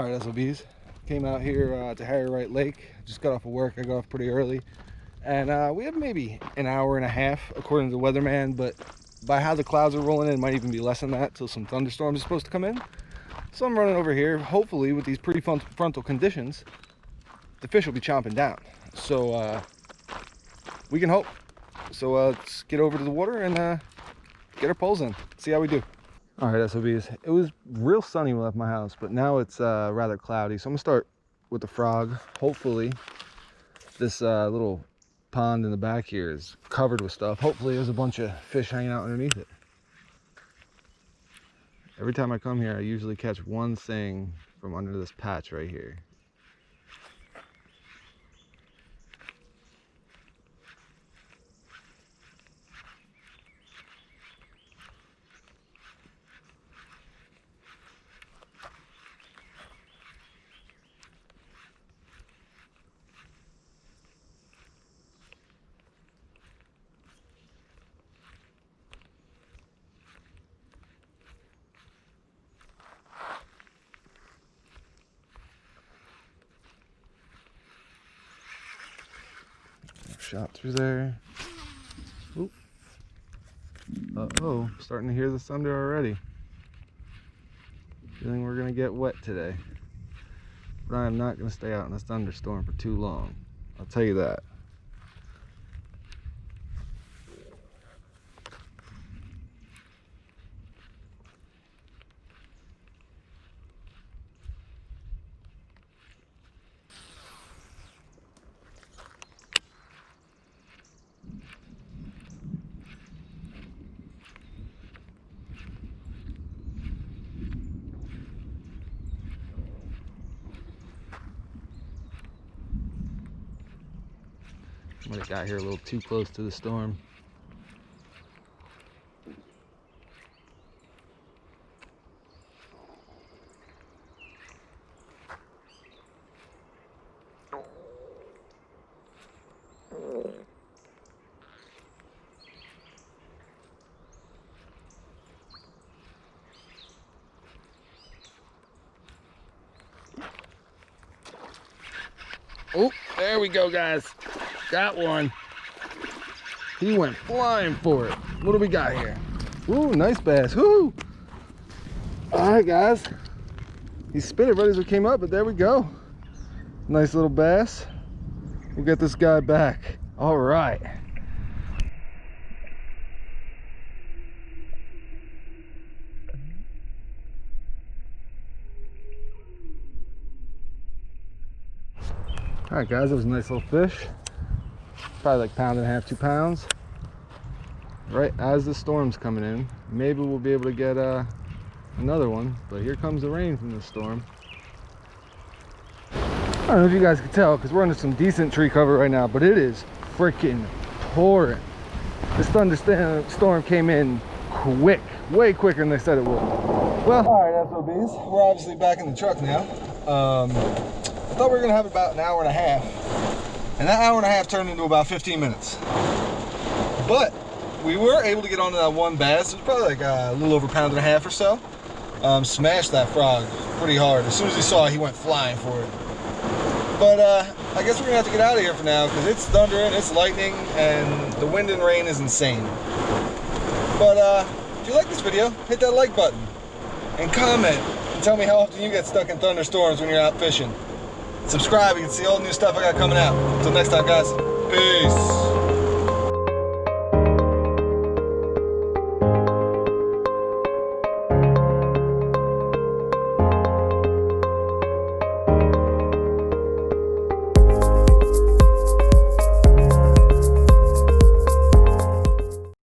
All right, SOBs. Came out here to Harry Wright Lake. Just got off of work. I got off pretty early. And we have maybe an hour and a half, according to the weatherman. But by how the clouds are rolling in, it might even be less than that, till some thunderstorms are supposed to come in. So I'm running over here. Hopefully, with these prefrontal conditions, the fish will be chomping down. So we can hope. So let's get over to the water and get our poles in. See how we do. All right, SOBs. It was real sunny when I left my house, but now it's rather cloudy. So I'm gonna start with the frog. Hopefully, this little pond in the back here is covered with stuff. Hopefully, there's a bunch of fish hanging out underneath it. Every time I come here, I usually catch one thing from under this patch right here. Shot through there. Oop. Uh-oh, starting to hear the thunder already. Feeling we're gonna get wet today. But I am not gonna stay out in a thunderstorm for too long. I'll tell you that. Might have got here a little too close to the storm. Oh, there we go, guys. Got one. He went flying for it. What do we got here? Ooh, nice bass. Woo! All right, guys. He's spinning right as it came up, but there we go. Nice little bass. We'll get this guy back. All right. All right, guys, that was a nice little fish. Probably like 1.5 pounds, 2 pounds. Right as the storm's coming in, maybe we'll be able to get another one. But here comes the rain from the storm. I don't know if you guys can tell, because we're under some decent tree cover right now, but it is freaking pouring. This thunderstorm came in quick, way quicker than they said it would. Well, all right, SOBs, we're obviously back in the truck now. I thought we were gonna have about an hour and a half, and that hour and a half turned into about 15 minutes. But we were able to get onto that one bass. It was probably like a little over 1.5 pounds or so. Smashed that frog pretty hard. As soon as he saw it, he went flying for it. But I guess we're gonna have to get out of here for now, because it's thundering, it's lightning, and the wind and rain is insane. But if you like this video, hit that like button and comment and tell me how often you get stuck in thunderstorms when you're out fishing. Subscribe, you can see all the new stuff I got coming out. Until next time, guys. Peace.